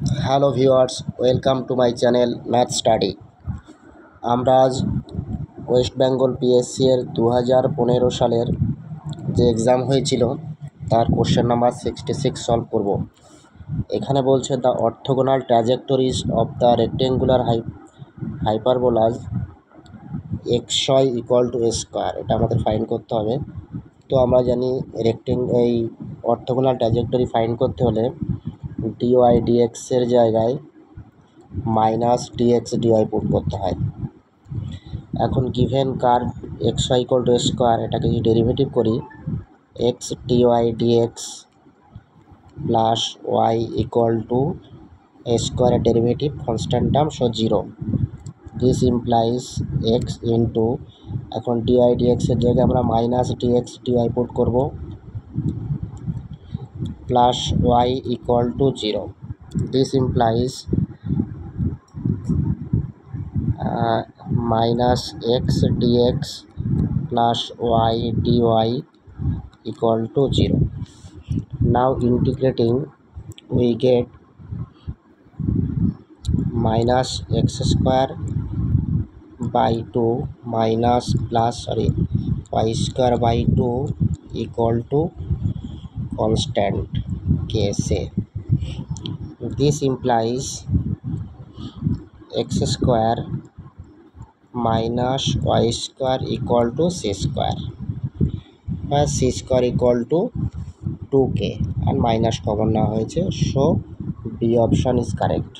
Hello viewers, welcome to my channel math study. আমরা আজ West Bengal PSC এর 2015 সালের যে এক্সাম হয়েছিল তার কোশ্চেন নাম্বার 66 সলভ করব। এখানে বলছে the orthogonal trajectories of the rectangular hyperbolas xy equal to a square, এটা আমাদের ফাইন্ড করতে হবে। তো আমরা জানি এই অর্থোগোনাল ট্র্যাজেক্টরি ফাইন্ড করতে হলে ডিওয়াই ডিএক্স এর জায়গায় মাইনাস ডিএক্স ডিওয়াই পুট করতে হয়। এখন given curve x y equal to square, এটাকে যদি ডেরিভেটিভ করি x dy dx plus y equal to স্কোয়ারের derivative constant term so 0। This implies x into, এখন ডিওয়াই ডিএক্সের জায়গায় আমরা মাইনাস ডিএক্স ডিওয়াই পুট করব plus y equal to 0। This implies minus x dx plus y dy equal to 0. Now integrating we get minus x square by 2 minus plus y square by 2 equal to constant ksa. This implies x square minus y square equal to c square, where c square equal to 2k and minus common নেওয়া হয়েছে, so B option is correct.